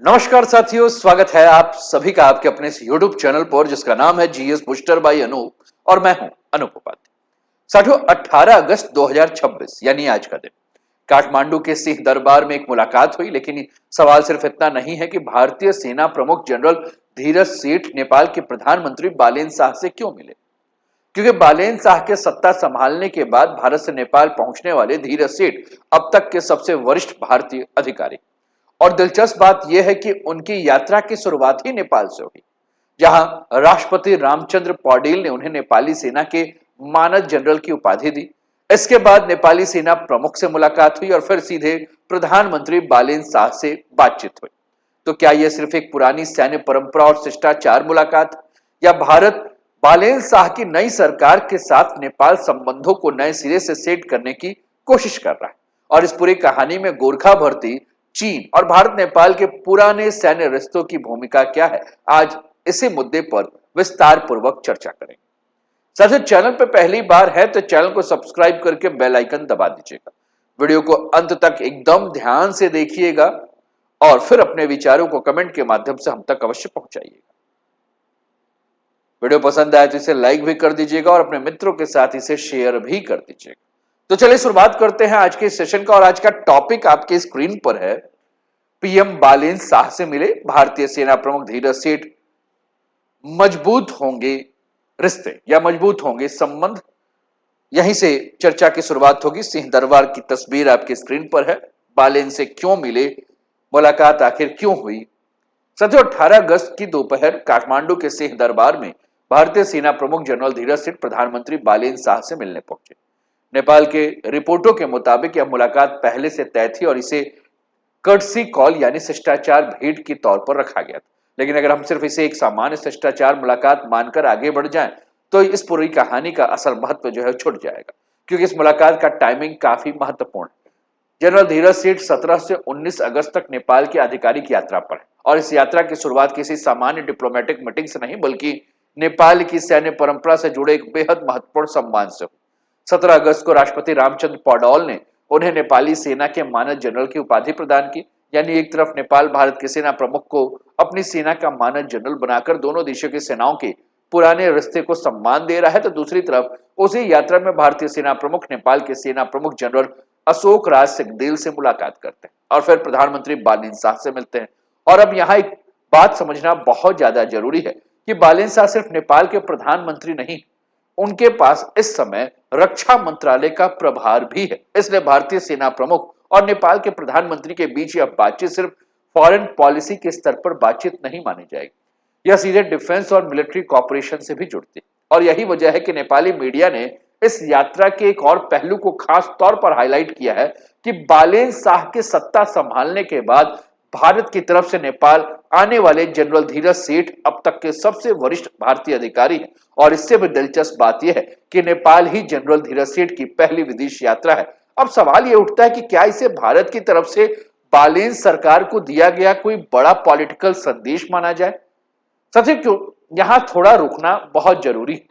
नमस्कार साथियों, स्वागत है आप सभी का आपके अपने इस YouTube चैनल पर जिसका नाम है जीएस बूस्टर बाय अनूप और मैं हूं अनूप उपाध्याय। साथियों, 18 अगस्त 2026 यानी आज का दिन काठमांडू के सिंह दरबार में एक मुलाकात हुई। लेकिन सवाल सिर्फ इतना नहीं है कि भारतीय सेना प्रमुख जनरल धीरज सेठ नेपाल के प्रधानमंत्री बालेन शाह से क्यों मिले, क्योंकि बालेन शाह के सत्ता संभालने के बाद भारत से नेपाल पहुंचने वाले धीरज सेठ अब तक के सबसे वरिष्ठ भारतीय अधिकारी। और दिलचस्प बात यह है कि उनकी यात्रा की शुरुआत ही नेपाल से हुई, जहां राष्ट्रपति रामचंद्र पौडेल ने उन्हें नेपाली सेना के मानद जनरल की उपाधि दी। इसके बाद नेपाली सेना प्रमुख से मुलाकात हुई और फिर सीधे प्रधानमंत्री बालेन शाह से बातचीत हुई। तो क्या यह सिर्फ एक पुरानी सैन्य परंपरा और शिष्टाचार मुलाकात, या भारत बालेन शाह की नई सरकार के साथ नेपाल संबंधों को नए सिरे से सेट करने की कोशिश कर रहा है? और इस पूरी कहानी में गोरखा भर्ती, चीन और भारत नेपाल के पुराने सैन्य रिश्तों की भूमिका क्या है, आज इसी मुद्दे पर विस्तार पूर्वक चर्चा करेंगे। साथियों, चैनल पर पहली बार है तो चैनल को सब्सक्राइब करके बेल आइकन दबा दीजिएगा। वीडियो को अंत तक एकदम ध्यान से देखिएगा और फिर अपने विचारों को कमेंट के माध्यम से हम तक अवश्य पहुंचाइएगा। वीडियो पसंद आए तो इसे लाइक भी कर दीजिएगा और अपने मित्रों के साथ इसे शेयर भी कर दीजिएगा। तो चलिए शुरुआत करते हैं आज के सेशन का। और आज का टॉपिक आपके स्क्रीन पर है, पीएम बालेन शाह से मिले भारतीय सेना प्रमुख धीरज सेठ, मजबूत होंगे रिश्ते या मजबूत होंगे संबंध। यहीं से चर्चा की शुरुआत होगी। सिंह दरबार की तस्वीर आपकी स्क्रीन पर है। बालेन से क्यों मिले, मुलाकात आखिर क्यों हुई? साथियों, 18 अगस्त की दोपहर काठमांडू के सिंह दरबार में भारतीय सेना प्रमुख जनरल धीरज सेठ प्रधानमंत्री बालेन शाह से मिलने पहुंचे। नेपाल के रिपोर्टों के मुताबिक यह मुलाकात पहले से तय थी और इसे कर्टसी कॉल यानी शिष्टाचार भेंट के तौर पर रखा गया था। लेकिन अगर हम सिर्फ इसे एक सामान्य शिष्टाचार मुलाकात मानकर आगे बढ़ जाएं तो इस पूरी कहानी का असल महत्व जो है छूट जाएगा, क्योंकि इस मुलाकात का टाइमिंग काफी महत्वपूर्ण है। जनरल धीरज सेठ 17 से 19 अगस्त तक नेपाल की आधिकारिक यात्रा पर है और इस यात्रा की शुरुआत किसी सामान्य डिप्लोमेटिक मीटिंग से नहीं बल्कि नेपाल की सैन्य परंपरा से जुड़े एक बेहद महत्वपूर्ण सम्मान से हुई। 17 अगस्त को राष्ट्रपति रामचंद्र पौडेल ने उन्हें नेपाली सेना के मानद जनरल की उपाधि प्रदान की। यानी एक तरफ नेपाल भारत के सेना प्रमुख को अपनी सेना का मानद जनरल बनाकर दोनों देशों की सेनाओं के पुराने रिश्ते को सम्मान दे रहा है, तो दूसरी तरफ उसी यात्रा में भारतीय सेना प्रमुख नेपाल के सेना प्रमुख जनरल अशोक राज सिंहदेल से मुलाकात करते हैं और फिर प्रधानमंत्री बालेन शाह से मिलते हैं। और अब यहाँ एक बात समझना बहुत ज्यादा जरूरी है कि बालेन शाह सिर्फ नेपाल के प्रधानमंत्री नहीं, उनके पास इस समय रक्षा मंत्रालय का प्रभार भी है। इसलिए भारतीय सेना प्रमुख और नेपाल के प्रधानमंत्री के बीच यह बातचीत सिर्फ फॉरेन पॉलिसी के स्तर पर बातचीत नहीं मानी जाएगी, यह सीधे डिफेंस और मिलिट्री कॉपरेशन से भी जुड़ती है। और यही वजह है कि नेपाली मीडिया ने इस यात्रा के एक और पहलू को खास तौर पर हाईलाइट किया है कि बालेन शाह के सत्ता संभालने के बाद भारत की तरफ से नेपाल आने वाले जनरल धीरज सेठ अब तक के सबसे वरिष्ठ भारतीय अधिकारी हैं। और इससे भी दिलचस्प बात यह है कि नेपाल ही जनरल धीरज सेठ की पहली विदेश यात्रा है। अब सवाल यह उठता है कि क्या इसे भारत की तरफ से बालेन सरकार को दिया गया कोई बड़ा पॉलिटिकल संदेश माना जाए? सबसे क्यों यहां थोड़ा रुकना बहुत जरूरी है,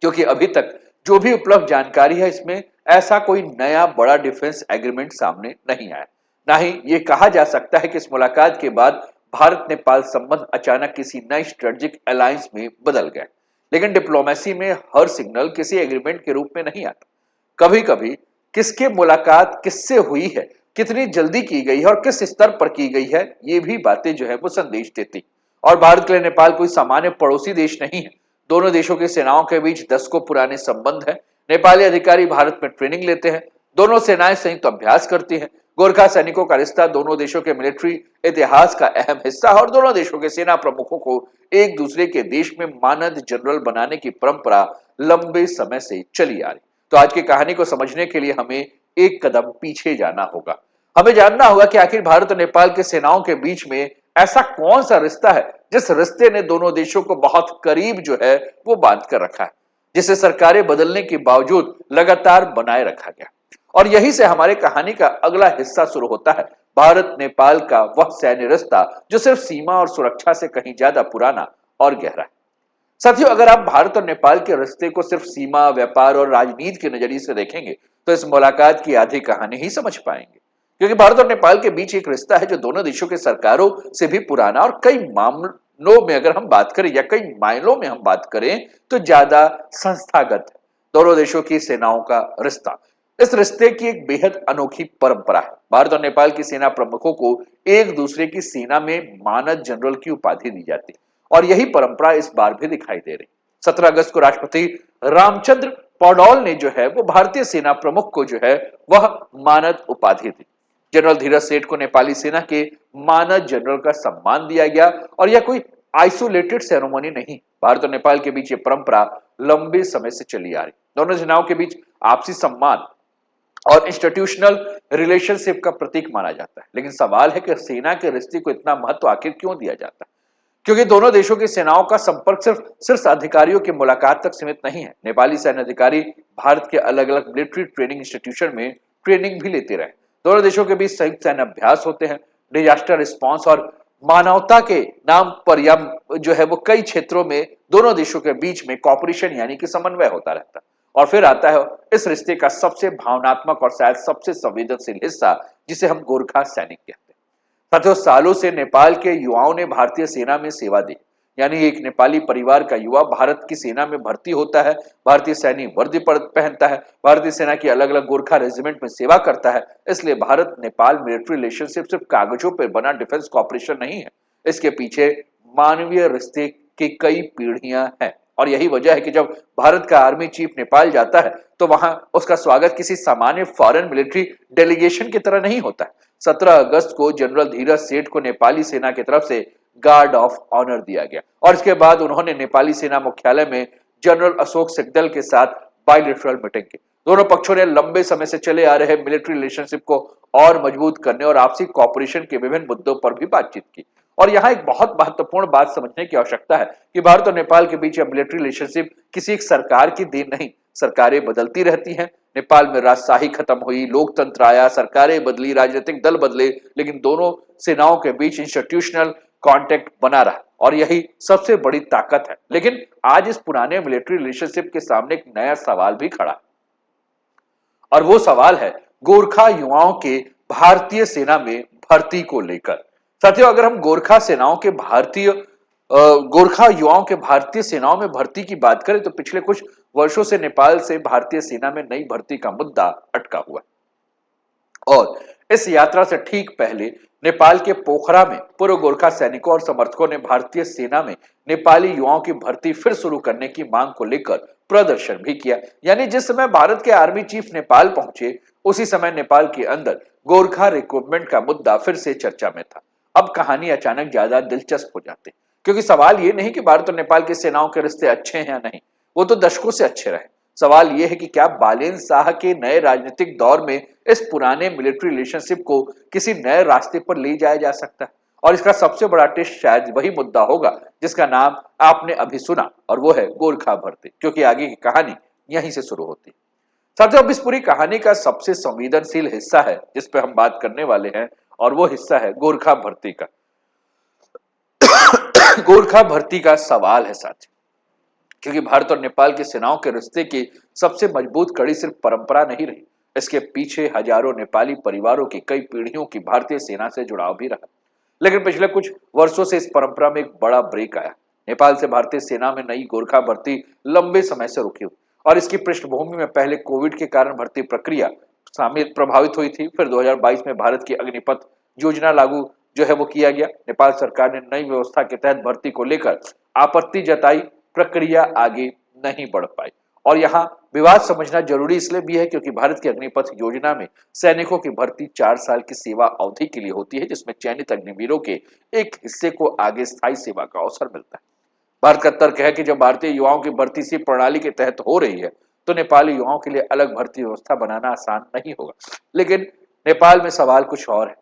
क्योंकि अभी तक जो भी उपलब्ध जानकारी है इसमें ऐसा कोई नया बड़ा डिफेंस एग्रीमेंट सामने नहीं आया। ना ही ये कहा जा सकता है कि इस मुलाकात के बाद भारत नेपाल संबंध अचानक किसी नई स्ट्रेटेजिक अलायंस में बदल गए। लेकिन डिप्लोमेसी में हर सिग्नल किसी एग्रीमेंट के रूप में नहीं आता। कभी कभी किसके मुलाकात किससे हुई है, कितनी जल्दी की गई है और किस स्तर पर की गई है, ये भी बातें जो है वो संदेश देती। और भारत के लिए नेपाल कोई सामान्य पड़ोसी देश नहीं है। दोनों देशों की सेनाओं के बीच दशकों पुराने संबंध है। नेपाली अधिकारी भारत में ट्रेनिंग लेते हैं, दोनों सेनाएं संयुक्त अभ्यास करती हैं। गोरखा सैनिकों का रिश्ता दोनों देशों के मिलिट्री इतिहास का अहम हिस्सा है और दोनों देशों के सेना प्रमुखों को एक दूसरे के देश में मानद जनरल बनाने की परंपरा लंबे समय से चली आ रही। तो आज की कहानी को समझने के लिए हमें एक कदम पीछे जाना होगा। हमें जानना होगा कि आखिर भारत और नेपाल के सेनाओं के बीच में ऐसा कौन सा रिश्ता है जिस रिश्ते ने दोनों देशों को बहुत करीब जो है वो बांध कर रखा है, जिसे सरकारें बदलने के बावजूद लगातार बनाए रखा गया। और यही से हमारे कहानी का अगला हिस्सा शुरू होता है, भारत नेपाल का वह सैन्य रिश्ता जो सिर्फ सीमा और सुरक्षा से कहीं ज्यादा पुराना और गहरा है। साथियों, अगर आप भारत और नेपाल के रिश्ते को सिर्फ सीमा, व्यापार और राजनीति के नजरिए से देखेंगे तो इस मुलाकात की आधी कहानी ही समझ पाएंगे। क्योंकि भारत और नेपाल के बीच एक रिश्ता है जो दोनों देशों के सरकारों से भी पुराना और कई मामलों में अगर हम बात करें या कई मायनों में हम बात करें तो ज्यादा संस्थागत है। दोनों देशों की सेनाओं का रिश्ता, इस रिश्ते की एक बेहद अनोखी परंपरा है। भारत और नेपाल की सेना प्रमुखों को एक दूसरे की सेना में मानद जनरल की उपाधि दी जाती है और यही परंपरा इस बार भी दिखाई दे रही। 17 अगस्त को राष्ट्रपति रामचंद्र पौडौल ने जो है वो भारतीय सेना प्रमुख को जो है वह मानद उपाधि दी। जनरल धीरज सेठ को नेपाली सेना के मानद जनरल का सम्मान दिया गया और यह कोई आइसोलेटेड सेरेमनी नहीं। भारत और नेपाल के बीच यह परंपरा लंबे समय से चली आ रही। दोनों सेनाओं के बीच आपसी सम्मान और इंस्टीट्यूशनल रिलेशनशिप का प्रतीक माना जाता है। लेकिन सवाल है कि सेना के रिश्ते को इतना महत्व आखिर क्यों दिया जाता है? क्योंकि दोनों देशों की सेनाओं का संपर्क सिर्फ शीर्ष अधिकारियों की मुलाकात तक सीमित नहीं है। नेपाली सैन्य अधिकारी भारत के अलग अलग मिलिट्री ट्रेनिंग इंस्टीट्यूशन में ट्रेनिंग भी लेते रहे। दोनों देशों के बीच संयुक्त सैन्य अभ्यास होते हैं। डिजास्टर रिस्पॉन्स और मानवता के नाम पर या जो है वो कई क्षेत्रों में दोनों देशों के बीच में कॉपरेशन यानी कि समन्वय होता रहता है। और फिर आता है इस रिश्ते का सबसे भावनात्मक और शायद सबसे संवेदनशील हिस्सा, जिसे हम गोरखा सैनिक कहते हैं। साथियों, सालों से नेपाल के युवाओं ने भारतीय सेना में सेवा दी। यानी एक नेपाली परिवार का युवा भारत की सेना में भर्ती होता है, भारतीय सैनिक वर्दी पहनता है, भारतीय सेना की अलग अलग गोरखा रेजिमेंट में सेवा करता है। इसलिए भारत नेपाल मिलिट्री रिलेशनशिप सिर्फ कागजों पर बना डिफेंस कॉपरेशन नहीं है, इसके पीछे मानवीय रिश्ते की कई पीढ़ियां हैं। और यही वजह है कि जब भारत का आर्मी चीफ नेपाल जाता है तो वहां उसका स्वागत किसी सामान्य फॉरेन मिलिट्री डेलीगेशन की तरह नहीं होता है। 17 अगस्त को जनरल धीरज सेठ को नेपाली सेना की तरफ से गार्ड ऑफ ऑनर दिया गया और इसके बाद उन्होंने नेपाली सेना मुख्यालय में जनरल अशोक सिकदल के साथ बायलैटरल मीटिंग की। दोनों पक्षों ने लंबे समय से चले आ रहे मिलिट्री रिलेशनशिप को और मजबूत करने और आपसी कॉपरेशन के विभिन्न मुद्दों पर भी बातचीत की। और यहाँ एक बहुत महत्वपूर्ण बात समझने की आवश्यकता है कि भारत और नेपाल के बीच यह मिलिट्री रिलेशनशिप किसी एक सरकार की देन नहीं। सरकारें बदलती रहती हैं। नेपाल में राजशाही खत्म हुई, लोकतंत्र आया, सरकारें बदली, राजनीतिक दल बदले, लेकिन दोनों सेनाओं के बीच इंस्टीट्यूशनल कांटेक्ट बना रहा और यही सबसे बड़ी ताकत है। लेकिन आज इस पुराने मिलिट्री रिलेशनशिप के सामने एक नया सवाल भी खड़ा है और वो सवाल है गोरखा युवाओं के भारतीय सेना में भर्ती को लेकर। साथियों, अगर हम गोरखा युवाओं के भारतीय सेनाओं में भर्ती की बात करें तो पिछले कुछ वर्षों से नेपाल से भारतीय सेना में नई भर्ती का मुद्दा अटका हुआ है। और इस यात्रा से ठीक पहले नेपाल के पोखरा में पूर्व गोरखा सैनिकों और समर्थकों ने भारतीय सेना में नेपाली युवाओं की भर्ती फिर शुरू करने की मांग को लेकर प्रदर्शन भी किया। यानी जिस समय भारत के आर्मी चीफ नेपाल पहुंचे उसी समय नेपाल के अंदर गोरखा रिक्रूटमेंट का मुद्दा फिर से चर्चा में था। अब कहानी अचानक ज्यादा दिलचस्प हो जाती, क्योंकि सवाल ये नहीं कि भारत और नेपाल की सेनाओं के रिश्ते अच्छे हैं या नहीं, वो तो दशकों से अच्छे रहे। सवाल यह है कि क्या बालेन शाह के नए राजनीतिक दौर में इस पुराने मिलिट्री रिलेशनशिप को किसी नए रास्ते पर ले जाया जा सकता है। और इसका सबसे बड़ा टेस्ट शायद वही मुद्दा होगा जिसका नाम आपने अभी सुना, और वो है गोरखा भर्ती, क्योंकि आगे की कहानी यहीं से शुरू होती है। साथियों, अब इस पूरी कहानी का सबसे संवेदनशील हिस्सा है जिस पे हम बात करने वाले हैं, और वो हिस्सा है गोरखा भर्ती का। गोरखा भर्ती का सवाल है साथी, क्योंकि भारत और नेपाल की सेनाओं के रिश्ते की सबसे मजबूत कड़ी सिर्फ परंपरा नहीं रही, इसके पीछे हजारों नेपाली परिवारों की कई पीढ़ियों की भारतीय सेना से जुड़ाव भी रहा। लेकिन पिछले कुछ वर्षों से इस परंपरा में एक बड़ा ब्रेक आया। नेपाल से भारतीय सेना में नई गोरखा भर्ती लंबे समय से रुकी हुई और इसकी पृष्ठभूमि में पहले कोविड के कारण भर्ती प्रक्रिया शामिल प्रभावित हुई थी। फिर 2022 में भारत की अग्निपथ योजना लागू जो है वो किया गया। नेपाल सरकार ने नई व्यवस्था के तहत भर्ती को लेकर आपत्ति जताई, प्रक्रिया आगे नहीं बढ़ पाई। और यहाँ विवाद समझना जरूरी इसलिए भी है क्योंकि भारत की अग्निपथ योजना में सैनिकों की भर्ती 4 साल की सेवा अवधि के लिए होती है, जिसमें चयनित अग्निवीरों के एक हिस्से को आगे स्थायी सेवा का अवसर मिलता है। भारत का तर्क है कि जब भारतीय युवाओं की भर्ती इसी प्रणाली के तहत हो रही है तो नेपाली युवाओं के लिए अलग भर्ती व्यवस्था बनाना आसान नहीं होगा। लेकिन नेपाल में सवाल कुछ और है।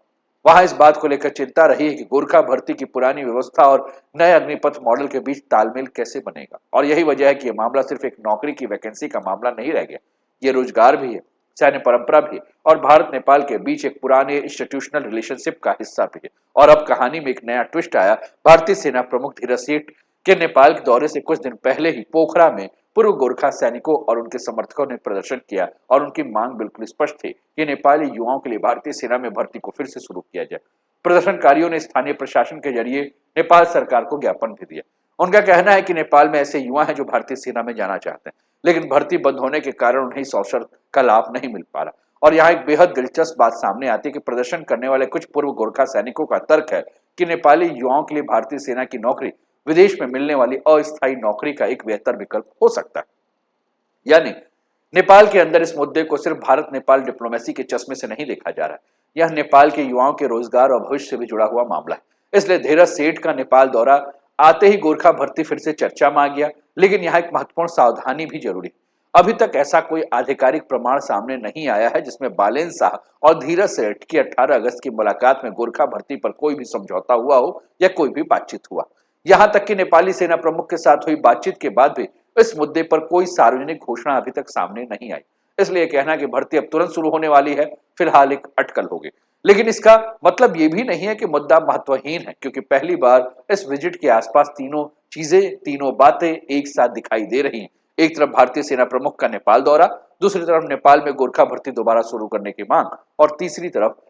वहां इस बात को लेकर चिंता रही है कि गोरखा भर्ती की पुरानी व्यवस्था और नए अग्निपथ मॉडल के बीच तालमेल कैसे बनेगा। और यही वजह है कि यह मामला सिर्फ एक नौकरी की वैकेंसी का मामला नहीं रह गया, ये रोजगार भी है, सैन्य परंपरा भी है और भारत नेपाल के बीच एक पुराने इंस्टीट्यूशनल रिलेशनशिप का हिस्सा भी है। और अब कहानी में एक नया ट्विस्ट आया। भारतीय सेना प्रमुख धीरज सेठ के नेपाल के दौरे से कुछ दिन पहले ही पोखरा में पूर्व गोरखा सैनिकों और उनके समर्थकों ने प्रदर्शन किया और उनकी मांग बिल्कुल स्पष्ट थी कि नेपाली युवाओं के लिए भारतीय सेना में भर्ती को फिर से शुरू किया जाए। प्रदर्शनकारियों ने स्थानीय प्रशासन के जरिए नेपाल सरकार को ज्ञापन भी दिया। उनका कहना है कि नेपाल में ऐसे युवा हैं जो भारतीय सेना में जाना चाहते हैं, लेकिन भर्ती बंद होने के कारण उन्हें इस अवसर का लाभ नहीं मिल पा रहा। और यहाँ एक बेहद दिलचस्प बात सामने आती है कि प्रदर्शन करने वाले कुछ पूर्व गोरखा सैनिकों का तर्क है कि नेपाली युवाओं के लिए भारतीय सेना की नौकरी विदेश में मिलने वाली अस्थायी नौकरी का एक बेहतर विकल्प हो सकता है। यानी नेपाल के अंदर इस मुद्दे को सिर्फ भारत नेपाल डिप्लोमेसी के चश्मे से नहीं देखा जा रहा। यह नेपाल के युवाओं के रोजगार और भविष्य से भी जुड़ा हुआ मामला है। इसलिए धीरज सेठ का नेपाल दौरा आते ही गोरखा भर्ती फिर से चर्चा में आ गया। लेकिन यहाँ एक महत्वपूर्ण सावधानी भी जरूरी है। अभी तक ऐसा कोई आधिकारिक प्रमाण सामने नहीं आया है जिसमें बालेन शाह और धीरज सेठ की 18 अगस्त की मुलाकात में गोरखा भर्ती पर कोई भी समझौता हुआ हो या कोई भी बातचीत हुआ। यहां तक कि नेपाली सेना प्रमुख के साथ हुई बातचीत के बाद भी इस मुद्दे पर कोई सार्वजनिक घोषणा अभी तक सामने नहीं आई। इसलिए कहना कि भर्ती अब तुरंत शुरू होने वाली है फिलहाल एक अटकल होगी। लेकिन इसका मतलब ये भी नहीं है कि मुद्दा महत्वहीन है, क्योंकि पहली बार इस विजिट के आसपास तीनों बातें एक साथ दिखाई दे रही हैं। एक तरफ भारतीय सेना प्रमुख का नेपाल दौरा, दूसरी तरफ नेपाल में गोरखा भर्ती दोबारा शुरू करने की मांग और तीसरी तरफ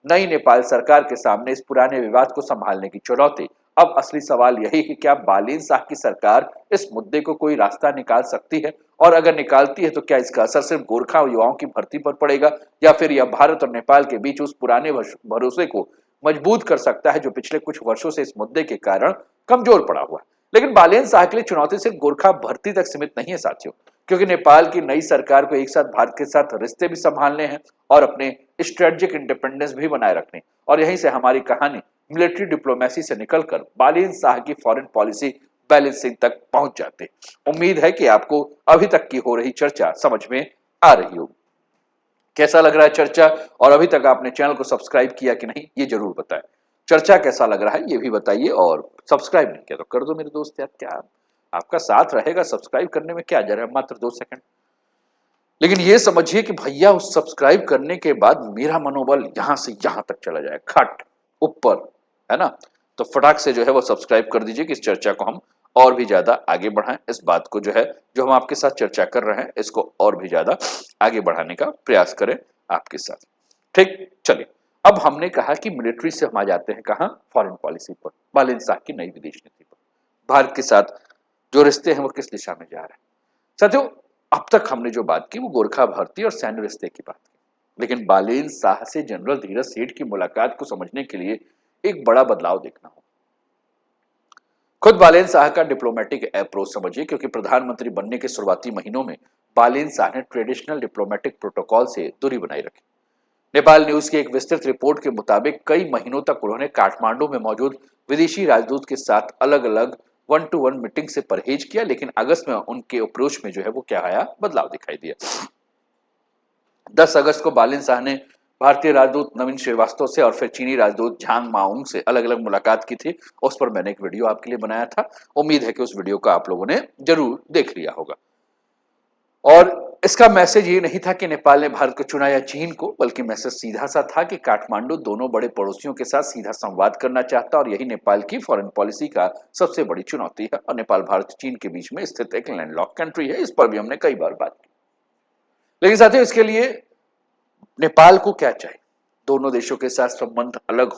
नई नेपाल सरकार के सामने इस पुराने विवाद को संभालने की चुनौती। अब असली सवाल यही है कि क्या बालेन शाह की सरकार इस मुद्दे को कोई रास्ता निकाल सकती है, और अगर निकालती है तो क्या इसका असर सिर्फ गोरखा युवाओं की भर्ती पर पड़ेगा या फिर यह भारत और नेपाल के बीच उस पुराने भरोसे को मजबूत कर सकता है जो पिछले कुछ वर्षों से इस मुद्दे के कारण कमजोर पड़ा हुआ है। लेकिन बालेन शाह के लिए चुनौती सिर्फ गोरखा भर्ती तक सीमित नहीं है साथियों, क्योंकि नेपाल की नई सरकार को एक साथ भारत के साथ रिश्ते भी संभालने हैं और अपने स्ट्रेटेजिक इंडिपेंडेंस भी बनाए रखने। और यहीं से हमारी कहानी मिलिट्री डिप्लोमेसी से निकलकर बालेन शाह की फॉरेन पॉलिसी बैलेंसिंग तक पहुंच जाते। उम्मीद है कि आपको अभी तक की हो रही चर्चा समझ में आ रही होगी। कैसा लग रहा है चर्चा, और अभी तक आपने चैनल को सब्सक्राइब किया कि नहीं ये जरूर बताएं। चर्चा कैसा लग रहा है ये भी बताइए, और सब्सक्राइब नहीं किया तो कर दो मेरे दोस्त यार, क्या आपका साथ रहेगा, सब्सक्राइब करने में क्या जा रहा है, मात्र 2 सेकंड। लेकिन ये समझिए कि भैया उस सब्सक्राइब करने के बाद मेरा मनोबल यहां से यहां तक चला जाए, खट ऊपर, है ना। तो फटाक से जो है वो सब्सक्राइब कर दीजिए कि इस चर्चा को हम और भी ज्यादा आगे बढ़ाएं। इस बात को जो है जो हम आपके साथ चर्चा कर रहे हैं इसको और भी ज्यादा आगे बढ़ाने का प्रयास करें आपके साथ। ठीक, चलिए अब हमने कहा कि मिलिट्री से हम आ जाते हैं कहां, फॉरेन पॉलिसी पर, बालेन शाह की नई विदेश नीति पर। भारत के साथ जो रिश्ते हैं वो किस दिशा में जा रहे हैं साथियों। अब तक हमने जो बात की वो गोरखा भर्ती और सैन्य रिश्ते की बात की, लेकिन बालेन शाह से जनरल धीरज सेठ की मुलाकात को समझने के लिए एक बड़ा बदलाव देखना हो। खुद बालेन शाह का डिप्लोमेटिक अप्रोच समझिए, क्योंकि प्रधानमंत्री बनने के शुरुआती महीनों में बालेन शाह ने ट्रेडिशनल डिप्लोमेटिक प्रोटोकॉल से दूरी बनाई रखी। नेपाल न्यूज की एक विस्तृत रिपोर्ट के मुताबिक कई महीनों तक उन्होंने काठमांडू में मौजूद विदेशी राजदूत के साथ अलग अलग 1-to-1 मीटिंग से परहेज किया, लेकिन अगस्त में उनके अप्रोच में जो है वो क्या आया, बदलाव दिखाई दिया। 10 अगस्त को बालेन शाह ने भारतीय राजदूत नवीन श्रीवास्तव से और फिर चीनी राजदूत झांग माउंग से अलग अलग मुलाकात की थी। उस पर मैंने एक वीडियो आपके लिए बनाया था, उम्मीद है कि उस वीडियो को आप लोगों ने जरूर देख लिया होगा। और इसका मैसेज ये नहीं था कि नेपाल ने भारत को चुना या चीन को, बल्कि मैसेज सीधा सा था कि काठमांडू दोनों बड़े पड़ोसियों के साथ सीधा संवाद करना चाहता, और यही नेपाल की फॉरेन पॉलिसी का सबसे बड़ी चुनौती है। और नेपाल भारत चीन के बीच में स्थित एक लैंडलॉक कंट्री है, इस पर भी हमने कई बार बात की। लेकिन साथियों इसके लिए नेपाल को क्या चाहिए, दोनों देशों के साथ संबंध अलग,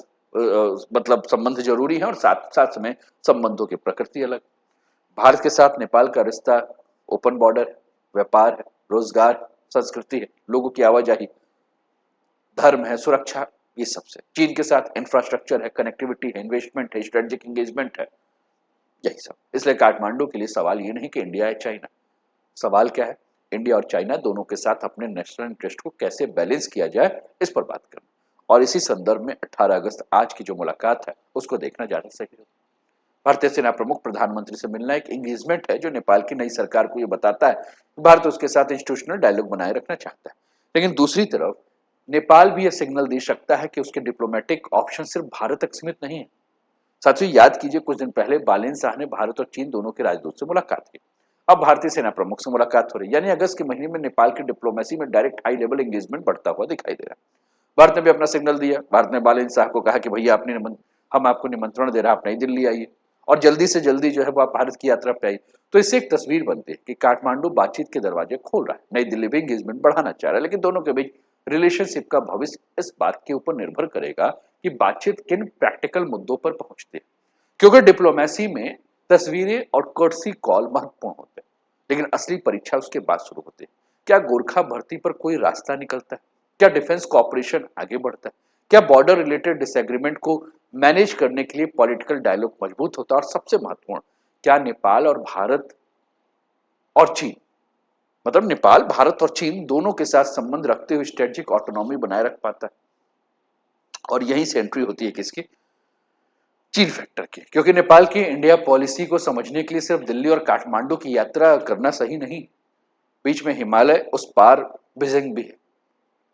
मतलब संबंध जरूरी है और साथ साथ में संबंधों की प्रकृति अलग। भारत के साथ नेपाल का रिश्ता ओपन बॉर्डर है, व्यापार है, रोजगार, संस्कृति है, लोगों की आवाजाही, धर्म है, सुरक्षा, ये सबसे। चीन के साथ इंफ्रास्ट्रक्चर है, कनेक्टिविटी है, इन्वेस्टमेंट है, स्ट्रेटेजिक एंगेजमेंट है, यही सब। इसलिए काठमांडू के लिए सवाल ये नहीं कि इंडिया है चाइना, सवाल क्या है, इंडिया और चाइना दोनों के साथ अपने नेशनल इंटरेस्ट को कैसे बैलेंस किया जाए, इस पर बात करना। और इसी संदर्भ में 18 अगस्त आज की जो मुलाकात है उसको देखना ज्यादा सही है। भारतीय सेना प्रमुख प्रधानमंत्री से मिलना एक एंगेजमेंट है जो नेपाल की नई सरकार को यह बताता है कि भारत उसके साथ इंस्टीट्यूशनल डायलॉग बनाए रखना चाहता है। लेकिन दूसरी तरफ नेपाल भी यह सिग्नल दे सकता है कि उसके डिप्लोमेटिक ऑप्शन सिर्फ भारत तक सीमित नहीं है। साथियों याद कीजिए, कुछ दिन पहले बालेन शाह ने भारत और चीन दोनों के राजदूत से मुलाकात की। अब भारतीय सेना प्रमुख से मुलाकात हो रही, यानी अगस्त के महीने में नेपाल की डिप्लोमेसी में डायरेक्ट हाई लेवल एंगेजमेंट बढ़ता हुआ दिखाई दे रहा है। भारत ने भी अपना सिग्नल दिया। भारत ने बालेन शाह को कहा कि भैया हम आपको निमंत्रण दे रहे हैं, आप नई दिल्ली आइए। और जल्दी से जल्दी जो है वो भारत की यात्रा पे आई, तो इससे एक तस्वीर बनती है कि काठमांडू बातचीत के दरवाजे खोल रहा है, नई दिल्ली भी एंगेजमेंट बढ़ाना चाह रहा है, लेकिन दोनों के बीच रिलेशनशिप का भविष्य इस बात के ऊपर निर्भर करेगा कि बातचीत किन प्रैक्टिकल मुद्दों पर पहुंचती है। क्योंकि डिप्लोमेसी में तस्वीरें और कर्टसी कॉल महत्वपूर्ण होते हैं, लेकिन असली परीक्षा उसके बाद शुरू होती है। क्या गोरखा भर्ती पर कोई रास्ता निकलता है? क्या डिफेंस कॉपरेशन आगे बढ़ता है? क्या बॉर्डर रिलेटेड डिसएग्रीमेंट को मैनेज करने के लिए पॉलिटिकल डायलॉग मजबूत होता है? और सबसे महत्वपूर्ण, क्या नेपाल और भारत और चीन, मतलब नेपाल भारत और चीन दोनों के साथ संबंध रखते हुए स्ट्रेटेजिक ऑटोनॉमी बनाए रख पाता है? और यहीं से एंट्री होती है किसकी? चीन फैक्टर की। क्योंकि नेपाल की इंडिया पॉलिसी को समझने के लिए सिर्फ दिल्ली और काठमांडू की यात्रा करना सही नहीं, बीच में हिमालय उस पार बीजिंग भी है।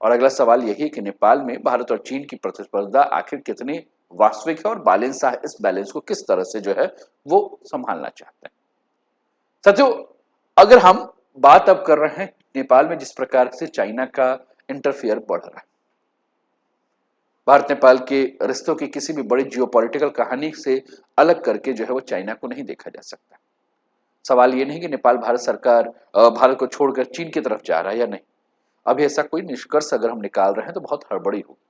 और अगला सवाल यही है कि नेपाल में भारत और चीन की प्रतिस्पर्धा आखिर कितनी वास्तविक है और बालेंस शाह इस बैलेंस को किस तरह से जो है वो संभालना चाहते हैं। साथियों, अगर हम बात अब कर रहे हैं नेपाल में जिस प्रकार से चाइना का इंटरफियर बढ़ रहा है, भारत नेपाल के रिश्तों की किसी भी बड़ी जियोपॉलिटिकल कहानी से अलग करके जो है वो चाइना को नहीं देखा जा सकता। सवाल ये नहीं कि नेपाल भारत सरकार भारत को छोड़कर चीन की तरफ जा रहा है या नहीं। अभी ऐसा कोई निष्कर्ष अगर हम निकाल रहे हैं तो बहुत हड़बड़ी होगी।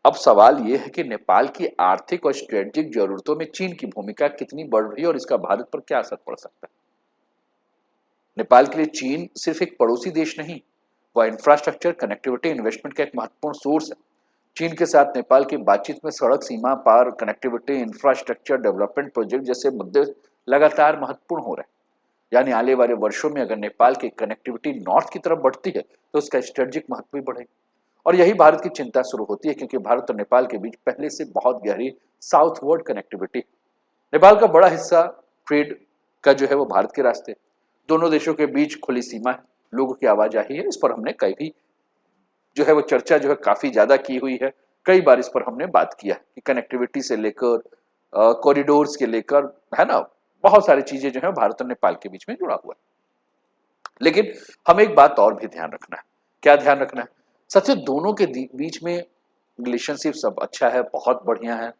अब सवाल यह है कि नेपाल की आर्थिक और स्ट्रेटेजिक जरूरतों में चीन की भूमिका कितनी बढ़ रही है और इसका भारत पर क्या असर पड़ सकता है। नेपाल के लिए चीन सिर्फ एक पड़ोसी देश नहीं, वह इंफ्रास्ट्रक्चर, कनेक्टिविटी, इन्वेस्टमेंट का एक महत्वपूर्ण सोर्स है। चीन के साथ नेपाल की बातचीत में सड़क, सीमा पार कनेक्टिविटी, इंफ्रास्ट्रक्चर डेवलपमेंट प्रोजेक्ट जैसे मुद्दे लगातार महत्वपूर्ण हो रहे हैं। यानी आने वाले वर्षों में अगर नेपाल की कनेक्टिविटी नॉर्थ की तरफ बढ़ती है तो उसका स्ट्रेटेजिक महत्व भी बढ़ेगा। और यही भारत की चिंता शुरू होती है, क्योंकि भारत और नेपाल के बीच पहले से बहुत गहरी साउथवर्ड कनेक्टिविटी। नेपाल का बड़ा हिस्सा ट्रेड का जो है वो भारत के रास्ते, दोनों देशों के बीच खुली सीमा है, लोगों की आवाजाही है। इस पर हमने कई भी जो है वो चर्चा जो है काफी ज्यादा की हुई है। कई बार इस पर हमने बात किया कि कनेक्टिविटी से लेकर कॉरिडोर्स के लेकर, है ना, बहुत सारी चीजें जो है भारत और नेपाल के बीच में जुड़ा हुआ है। लेकिन हमें एक बात और भी ध्यान रखना है। क्या ध्यान रखना है? सच दोनों के बीच में रिलेशनशिप सब अच्छा है, बहुत बढ़िया है।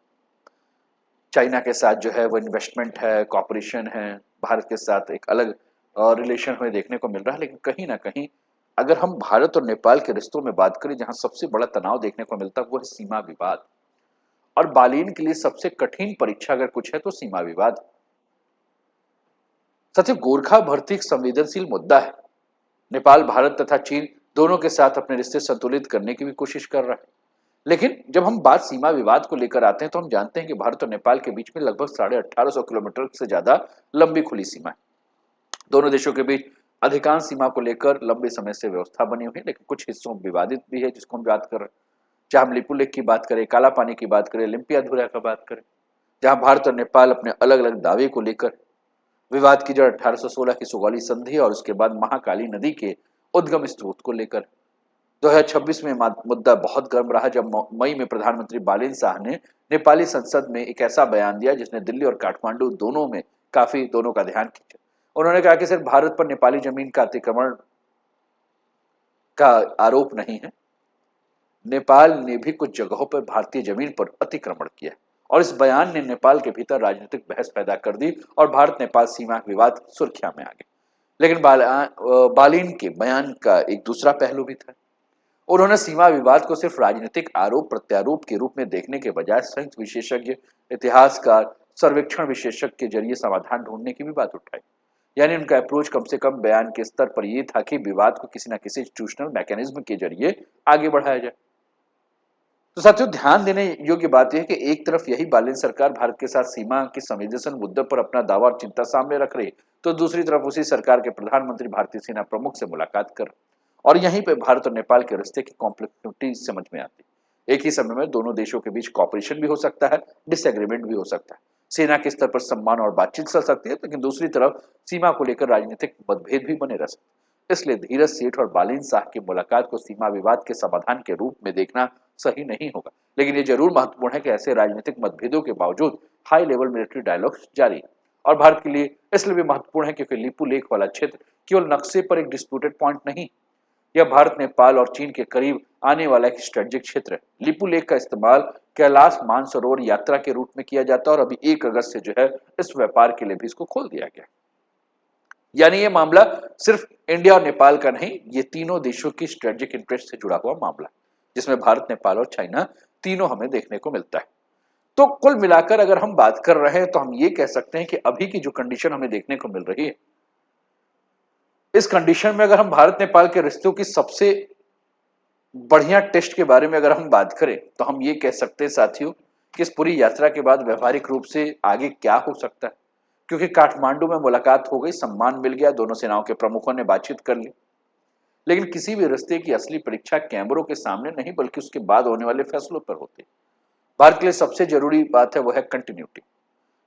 चाइना के साथ जो है वो इन्वेस्टमेंट है, कॉपरेशन है, भारत के साथ एक अलग रिलेशन हमें देखने को मिल रहा है। लेकिन कहीं ना कहीं अगर हम भारत और नेपाल के रिश्तों में बात करें, जहां सबसे बड़ा तनाव देखने को मिलता है वो है सीमा विवाद। और बालीन के लिए सबसे कठिन परीक्षा अगर कुछ है तो सीमा विवाद। सचिव, गोरखा भर्ती एक संवेदनशील मुद्दा है। नेपाल भारत तथा चीन दोनों के साथ अपने रिश्ते संतुलित करने की भी कोशिश कर रहा है। लेकिन जब हम बात सीमा विवाद को लेकर आते हैं तो हम जानते हैं कि भारत और नेपाल के बीच में लगभग 1850 किलोमीटर से ज्यादा लंबी खुली सीमा है। दोनों देशों के बीच अधिकांश सीमा को लेकर लंबे समय से व्यवस्था बनी हुई है, लेकिन कुछ हिस्सों में विवादित भी है जिसको हम बात कर रहे हैं। चाहे हम लिपू लेक की बात करें, काला पानी की बात करें, लिम्पिया धुरा का बात करें, जहां भारत और नेपाल अपने अलग अलग दावे को लेकर विवाद की जड़ 1816 की सुगौली संधि और उसके बाद महाकाली नदी के उद्गम स्रोत को लेकर। 2026 में मुद्दा बहुत गर्म रहा जब मई में प्रधानमंत्री बालेन शाह ने नेपाली संसद में एक ऐसा बयान दिया जिसने दिल्ली और काठमांडू दोनों में काफी दोनों का ध्यान खींचा। उन्होंने कहा कि सिर्फ भारत पर नेपाली जमीन का अतिक्रमण का आरोप नहीं है, नेपाल ने भी कुछ जगहों पर भारतीय जमीन पर अतिक्रमण किया। और इस बयान ने नेपाल के भीतर राजनीतिक बहस पैदा कर दी और भारत नेपाल सीमा विवाद सुर्खियां में आ गया। लेकिन बालीन के बयान का एक दूसरा पहलू भी था। उन्होंने सीमा विवाद को सिर्फ राजनीतिक आरोप प्रत्यारोप के रूप में देखने के बजाय संयुक्त विशेषज्ञ, इतिहासकार, सर्वेक्षण विशेषज्ञ के जरिए समाधान ढूंढने की भी बात उठाई। यानी उनका अप्रोच कम से कम बयान के स्तर पर यह था कि विवाद को किसी न किसी इंस्टीट्यूशनल मैकेनिज्म के जरिए आगे बढ़ाया जाए। तो साथियों, ध्यान देने योग्य बात यह है कि एक तरफ यही बालिन सरकार भारत के साथ सीमा की संवेदनशील मुद्दे पर अपना दावा और चिंता सामने रख रही, तो दूसरी तरफ उसी सरकार के प्रधानमंत्री भारतीय सेना प्रमुख से मुलाकात कर, और यहीं पे भारत और नेपाल के रिश्ते की कॉम्प्लेक्सिटी समझ में आती। एक ही समय में दोनों देशों के बीच कॉपरेशन भी हो सकता है, डिसएग्रीमेंट भी हो सकता है, सेना के स्तर पर सम्मान और बातचीत चल सकती है, लेकिन दूसरी तरफ सीमा को लेकर राजनीतिक मतभेद भी बने रह सकते। इसलिए धीरज सेठ और बालिन शाह की मुलाकात को सीमा विवाद के समाधान के रूप में देखना सही नहीं होगा। लेकिन ये जरूर महत्वपूर्ण है कि ऐसे राजनीतिक मतभेदों के बावजूद हाई लेवल मिलिट्री डायलॉग जारी है। और भारत के लिए इसलिए भी महत्वपूर्ण है क्योंकि लिपू लेक वाला क्षेत्र केवल नक्शे पर एक डिस्प्यूटेड पॉइंट नहीं, यह भारत, नेपाल और चीन के करीब आने वाला एक स्ट्रेटेजिक क्षेत्र है। लिपू लेक का इस्तेमाल कैलाश मानसरोवर यात्रा के रूट में किया जाता है और अभी 1 अगस्त से जो है इस व्यापार के लिए भी इसको खोल दिया गया। यानी ये मामला सिर्फ इंडिया और नेपाल का नहीं, ये तीनों देशों की स्ट्रेटेजिक इंटरेस्ट से जुड़ा हुआ मामला, जिसमें भारत, नेपाल और चाइना तीनों हमें देखने को मिलता है। तो कुल मिलाकर अगर हम बात कर रहे हैं तो हम ये कह सकते हैं कि अभी की जो कंडीशन हमें देखने को मिल रही है, इस कंडीशन में अगर हम भारत नेपाल के रिश्तों की सबसे बढ़िया टेस्ट के बारे में अगर हम बात करें तो हम ये कह सकते हैं साथियों कि इस पूरी यात्रा के बाद व्यवहारिक रूप से आगे क्या हो सकता है, क्योंकि काठमांडू में मुलाकात हो गई, सम्मान मिल गया, दोनों सेनाओं के प्रमुखों ने बातचीत कर ली, लेकिन किसी भी रिश्ते की असली परीक्षा कैमरों के सामने नहीं बल्कि उसके बाद होने वाले फैसलों पर होती है। भारत के लिए सबसे जरूरी बात है वो है कंटिन्यूटी,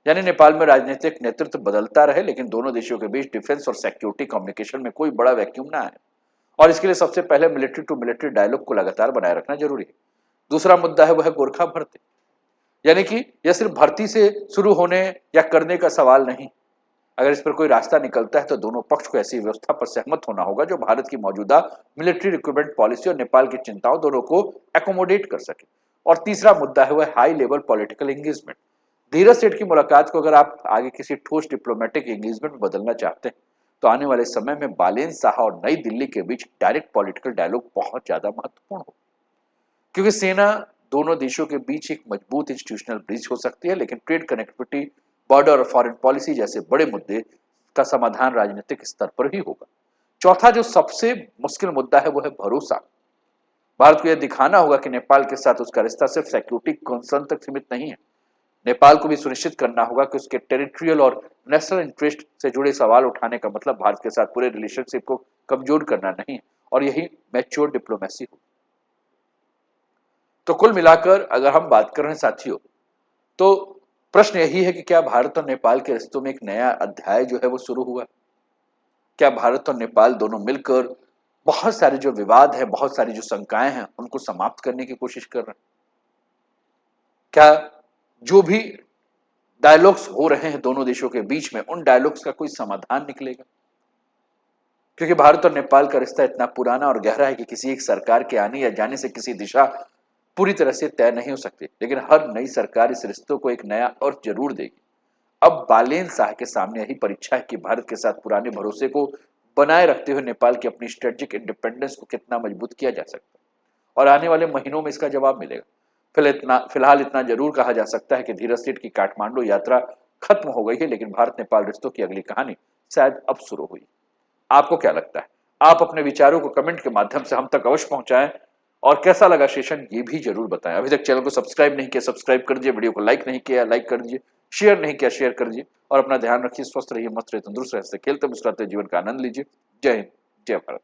यानी नेपाल में राजनीतिक नेतृत्व बदलता रहे लेकिन दोनों देशों के बीच डिफेंस और सिक्योरिटी कम्युनिकेशन में कोई बड़ा वैक्यूम ना आए, और इसके लिए सबसे पहले मिलिट्री टू मिलिट्री डायलॉग को लगातार बनाए रखना जरूरी है। दूसरा मुद्दा है वह है गोरखा भर्ती, यानी कि यह सिर्फ भर्ती से शुरू होने या करने का सवाल नहीं, अगर इस पर कोई रास्ता निकलता है तो दोनों पक्ष को ऐसी व्यवस्था पर सहमत होना होगा जो भारत की मौजूदा मिलिट्री रिक्रूटमेंट पॉलिसी और नेपाल की चिंताओं दोनों को एकोमोडेट कर सके। और तीसरा मुद्दा है वह हाई लेवल पॉलिटिकल एंगेजमेंट। धीरज सेठ की मुलाकात को अगर आप आगे किसी ठोस डिप्लोमेटिक एंगेजमेंट में बदलना चाहते हैं तो आने वाले समय में बालेन शाह और नई दिल्ली के बीच डायरेक्ट पॉलिटिकल डायलॉग बहुत ज्यादा महत्वपूर्ण हो, क्योंकि सेना दोनों देशों के बीच एक मजबूत इंस्टीट्यूशनल ब्रिज हो सकती है, लेकिन ट्रेड कनेक्टिविटी, बॉर्डर और फॉरेन पॉलिसी जैसे बड़े मुद्दे का समाधान राजनीतिक स्तर पर ही होगा। चौथा जो सबसे मुश्किल मुद्दा है वो है भरोसा। भारत को यह दिखाना होगा कि नेपाल के साथ उसका रिश्ता सिर्फ सिक्योरिटी कंसर्न तक सीमित नहीं है। नेपाल को भी सुनिश्चित करना होगा कि उसके टेरिटोरियल और नेशनल इंटरेस्ट से जुड़े सवाल उठाने का मतलब भारत के साथ पूरे रिलेशनशिप को कमजोर करना नहीं है, और यही मैच्योर डिप्लोमेसी हो। तो कुल मिलाकर अगर हम बात कर रहे हैं साथियों, तो प्रश्न यही है कि क्या भारत और नेपाल के रिश्तों में एक नया अध्याय जो है वो शुरू हुआ? क्या भारत और नेपाल दोनों मिलकर बहुत सारे जो विवाद है, बहुत सारी जो शंकाएं हैं, उनको समाप्त करने की कोशिश कर रहे हैं? क्या जो भी डायलॉग्स हो रहे हैं दोनों देशों के बीच में, उन डायलॉग्स का कोई समाधान निकलेगा? क्योंकि भारत और नेपाल का रिश्ता इतना पुराना और गहरा है कि किसी एक सरकार के आने या जाने से किसी दिशा पूरी तरह से तय नहीं हो सकती, लेकिन हर नई सरकार इस रिश्तों को एक नया अर्थ जरूर देगी। अब बालेन शाह के सामने यही परीक्षा है कि भारत के साथ पुराने भरोसे को बनाए रखते हुए नेपाल की अपनी स्ट्रेटेजिक इंडिपेंडेंस को कितना मजबूत किया जा सकता है, और आने वाले महीनों में इसका जवाब मिलेगा। फिलहाल इतना जरूर कहा जा सकता है कि धीरज सेठ की काठमांडू यात्रा खत्म हो गई है, लेकिन भारत नेपाल रिश्तों की अगली कहानी शायद अब शुरू हुई। आपको क्या लगता है? आप अपने विचारों को कमेंट के माध्यम से हम तक अवश्य पहुंचाएं, और कैसा लगा सेशन ये भी जरूर बताएं। अभी तक चैनल को सब्सक्राइब नहीं किया, सब्सक्राइब कर दीजिए, वीडियो को लाइक नहीं किया, लाइक कर दीजिए, शेयर नहीं किया, शेयर कर दीजिए, और अपना ध्यान रखिए, स्वस्थ रहिए, मस्त रहिए, तंदुरुस्त रहिए, खेलते मुस्कुराते जीवन का आनंद लीजिए। जय हिंद, जय भारत।